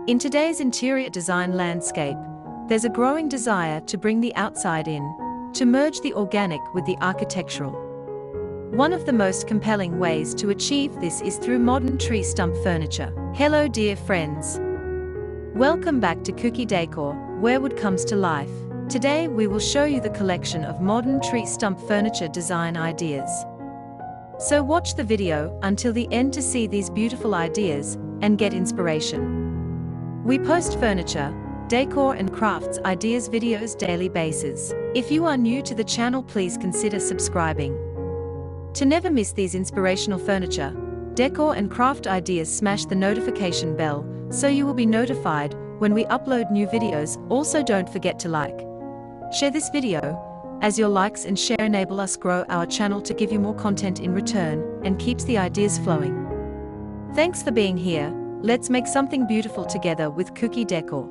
In today's interior design landscape, there's a growing desire to bring the outside in, to merge the organic with the architectural. One of the most compelling ways to achieve this is through modern tree stump furniture. Hello dear friends. Welcome back to Kuki Decor, where wood comes to life. Today we will show you the collection of modern tree stump furniture design ideas. So watch the video until the end to see these beautiful ideas and get inspiration. We post furniture, decor and crafts ideas videos daily basis. If you are new to the channel, please consider subscribing. To never miss these inspirational furniture, decor and craft ideas, smash the notification bell so you will be notified when we upload new videos. Also don't forget to like, share this video, as your likes and share enable us grow our channel to give you more content in return and keeps the ideas flowing. Thanks for being here. Let's make something beautiful together with Kuki Decor.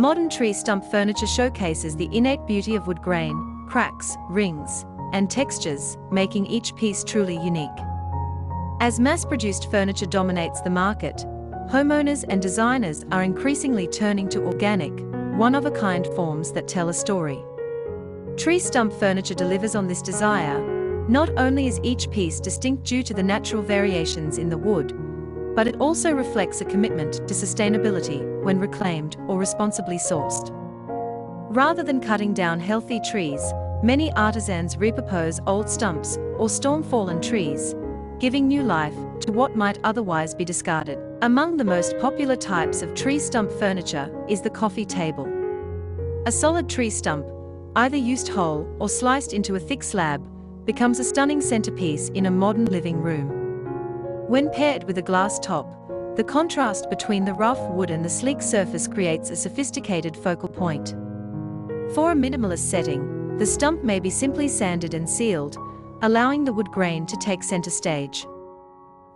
Modern tree stump furniture showcases the innate beauty of wood grain, cracks, rings, and textures, making each piece truly unique. As mass-produced furniture dominates the market, homeowners and designers are increasingly turning to organic, one-of-a-kind forms that tell a story. Tree stump furniture delivers on this desire. Not only is each piece distinct due to the natural variations in the wood, but it also reflects a commitment to sustainability when reclaimed or responsibly sourced. Rather than cutting down healthy trees, many artisans repurpose old stumps or storm-fallen trees, giving new life to what might otherwise be discarded. Among the most popular types of tree stump furniture is the coffee table. A solid tree stump, either used whole or sliced into a thick slab, becomes a stunning centerpiece in a modern living room. When paired with a glass top, the contrast between the rough wood and the sleek surface creates a sophisticated focal point. For a minimalist setting, the stump may be simply sanded and sealed, allowing the wood grain to take center stage.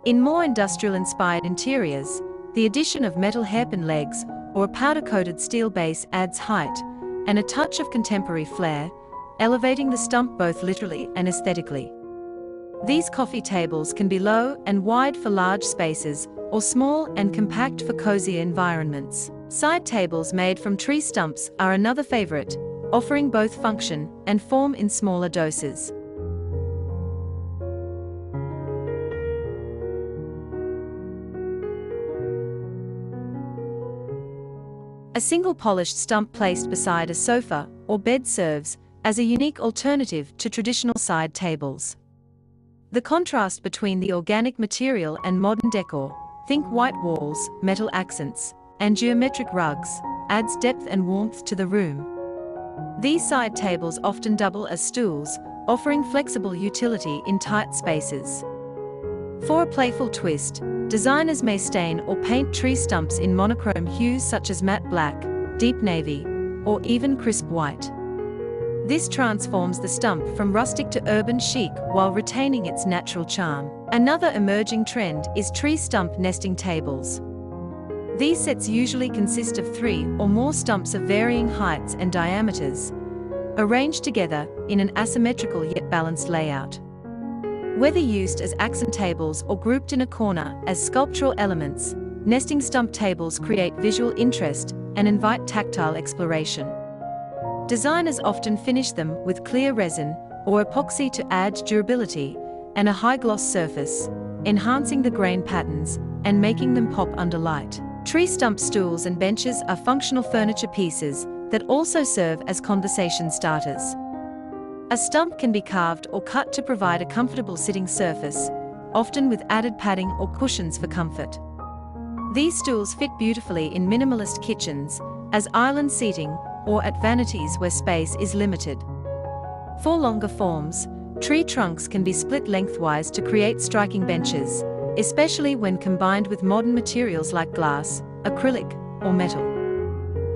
In more industrial-inspired interiors, the addition of metal hairpin legs or a powder-coated steel base adds height and a touch of contemporary flair, elevating the stump both literally and aesthetically. These coffee tables can be low and wide for large spaces, or small and compact for cozier environments. Side tables made from tree stumps are another favorite, offering both function and form in smaller doses. A single polished stump placed beside a sofa or bed serves as a unique alternative to traditional side tables. The contrast between the organic material and modern decor, think white walls, metal accents, and geometric rugs, adds depth and warmth to the room. These side tables often double as stools, offering flexible utility in tight spaces. For a playful twist, designers may stain or paint tree stumps in monochrome hues such as matte black, deep navy, or even crisp white. This transforms the stump from rustic to urban chic while retaining its natural charm. Another emerging trend is tree stump nesting tables. These sets usually consist of 3 or more stumps of varying heights and diameters, arranged together in an asymmetrical yet balanced layout. Whether used as accent tables or grouped in a corner as sculptural elements, nesting stump tables create visual interest and invite tactile exploration. Designers often finish them with clear resin or epoxy to add durability and a high-gloss surface, enhancing the grain patterns and making them pop under light. Tree stump stools and benches are functional furniture pieces that also serve as conversation starters. A stump can be carved or cut to provide a comfortable sitting surface, often with added padding or cushions for comfort. These stools fit beautifully in minimalist kitchens, as island seating, or at vanities where space is limited. For longer forms, tree trunks can be split lengthwise to create striking benches, especially when combined with modern materials like glass, acrylic, or metal.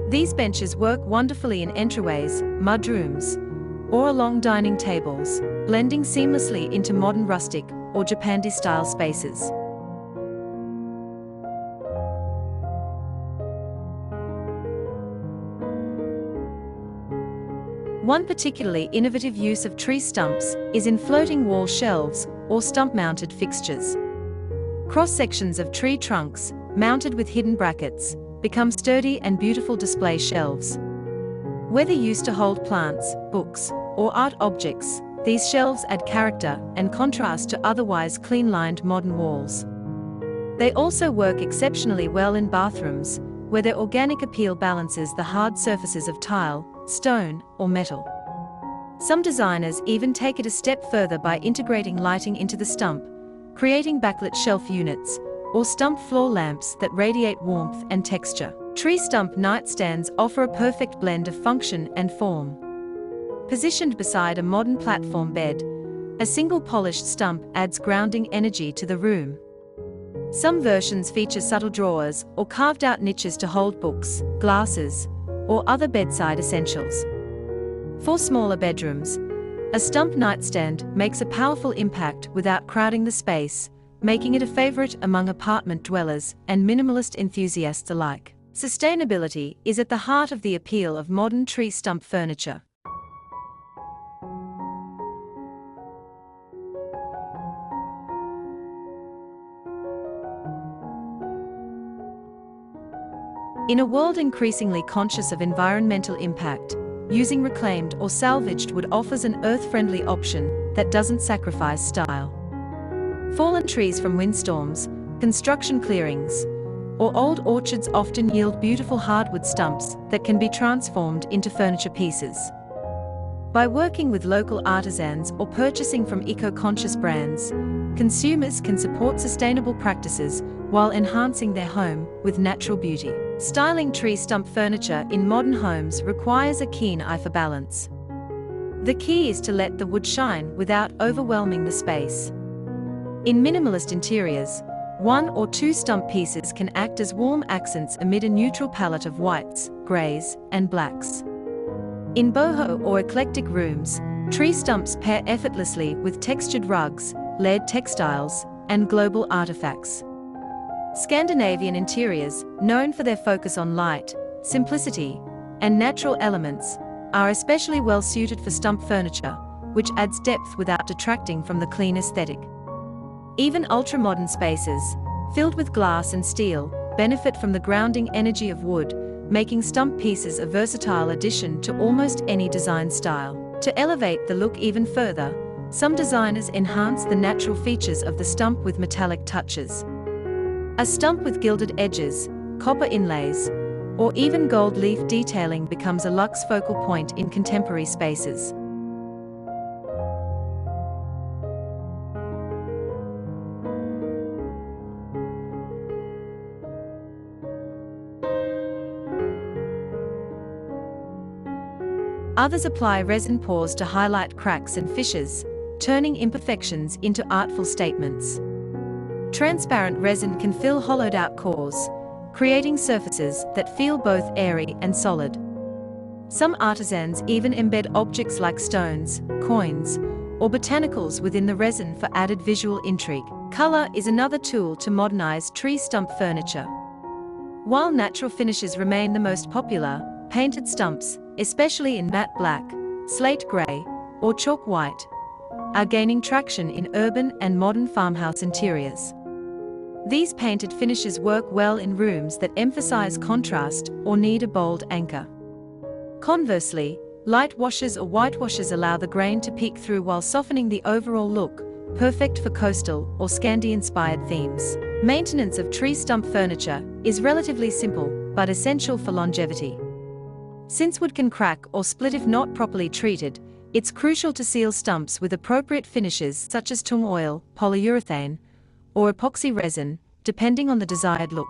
These benches work wonderfully in entryways, mudrooms, or along dining tables, blending seamlessly into modern rustic or Japandi-style spaces. One particularly innovative use of tree stumps is in floating wall shelves or stump-mounted fixtures. Cross-sections of tree trunks, mounted with hidden brackets, become sturdy and beautiful display shelves. Whether used to hold plants, books, or art objects, these shelves add character and contrast to otherwise clean-lined modern walls. They also work exceptionally well in bathrooms, where their organic appeal balances the hard surfaces of tile, stone, or metal. Some designers even take it a step further by integrating lighting into the stump, creating backlit shelf units, or stump floor lamps that radiate warmth and texture. Tree stump nightstands offer a perfect blend of function and form. Positioned beside a modern platform bed, a single polished stump adds grounding energy to the room. Some versions feature subtle drawers or carved-out niches to hold books, glasses, or other bedside essentials. For smaller bedrooms, a stump nightstand makes a powerful impact without crowding the space, making it a favorite among apartment dwellers and minimalist enthusiasts alike. Sustainability is at the heart of the appeal of modern tree stump furniture. In a world increasingly conscious of environmental impact, using reclaimed or salvaged wood offers an earth-friendly option that doesn't sacrifice style. Fallen trees from windstorms, construction clearings, or old orchards often yield beautiful hardwood stumps that can be transformed into furniture pieces. By working with local artisans or purchasing from eco-conscious brands, consumers can support sustainable practices while enhancing their home with natural beauty. Styling tree stump furniture in modern homes requires a keen eye for balance. The key is to let the wood shine without overwhelming the space. In minimalist interiors, 1 or 2 stump pieces can act as warm accents amid a neutral palette of whites, greys, and blacks. In boho or eclectic rooms, tree stumps pair effortlessly with textured rugs, layered textiles, and global artifacts. Scandinavian interiors, known for their focus on light, simplicity, and natural elements, are especially well suited for stump furniture, which adds depth without detracting from the clean aesthetic. Even ultra-modern spaces, filled with glass and steel, benefit from the grounding energy of wood, making stump pieces a versatile addition to almost any design style. To elevate the look even further, some designers enhance the natural features of the stump with metallic touches. A stump with gilded edges, copper inlays, or even gold leaf detailing becomes a luxe focal point in contemporary spaces. Others apply resin pours to highlight cracks and fissures, turning imperfections into artful statements. Transparent resin can fill hollowed-out cores, creating surfaces that feel both airy and solid. Some artisans even embed objects like stones, coins, or botanicals within the resin for added visual intrigue. Color is another tool to modernize tree stump furniture. While natural finishes remain the most popular, painted stumps, especially in matte black, slate gray, or chalk white, are gaining traction in urban and modern farmhouse interiors. These painted finishes work well in rooms that emphasize contrast or need a bold anchor. Conversely, light washes or whitewashes allow the grain to peek through while softening the overall look, perfect for coastal or Scandi-inspired themes. Maintenance of tree stump furniture is relatively simple, but essential for longevity. Since wood can crack or split if not properly treated, it's crucial to seal stumps with appropriate finishes such as tung oil, polyurethane, or epoxy resin, depending on the desired look.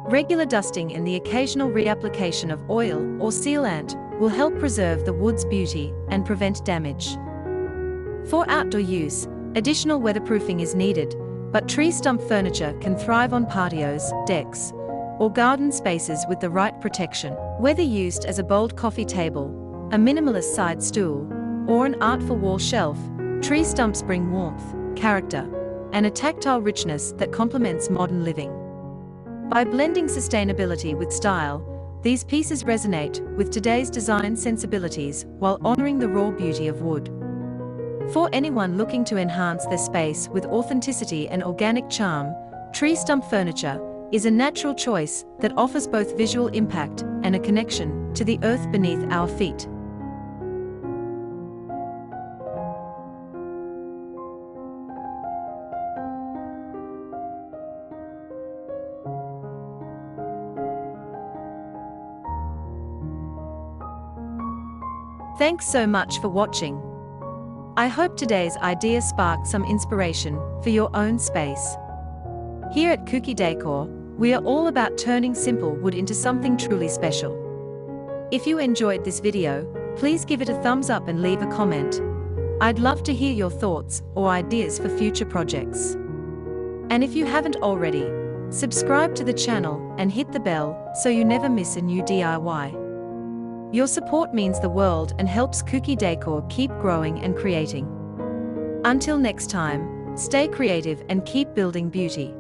Regular dusting and the occasional reapplication of oil or sealant will help preserve the wood's beauty and prevent damage. For outdoor use, additional weatherproofing is needed, but tree stump furniture can thrive on patios, decks, or garden spaces with the right protection. Whether used as a bold coffee table, a minimalist side stool, or an artful wall shelf, Tree stumps bring warmth, character, and a tactile richness that complements modern living. By blending sustainability with style, these pieces resonate with today's design sensibilities while honoring the raw beauty of wood. For anyone looking to enhance their space with authenticity and organic charm, tree stump furniture is a natural choice that offers both visual impact and a connection to the earth beneath our feet. Thanks so much for watching. I hope today's idea sparked some inspiration for your own space. Here at Kuki Decor, we are all about turning simple wood into something truly special. If you enjoyed this video, please give it a thumbs up and leave a comment. I'd love to hear your thoughts or ideas for future projects. And if you haven't already, subscribe to the channel and hit the bell so you never miss a new DIY. Your support means the world and helps Kuki Decor keep growing and creating. Until next time, stay creative and keep building beauty.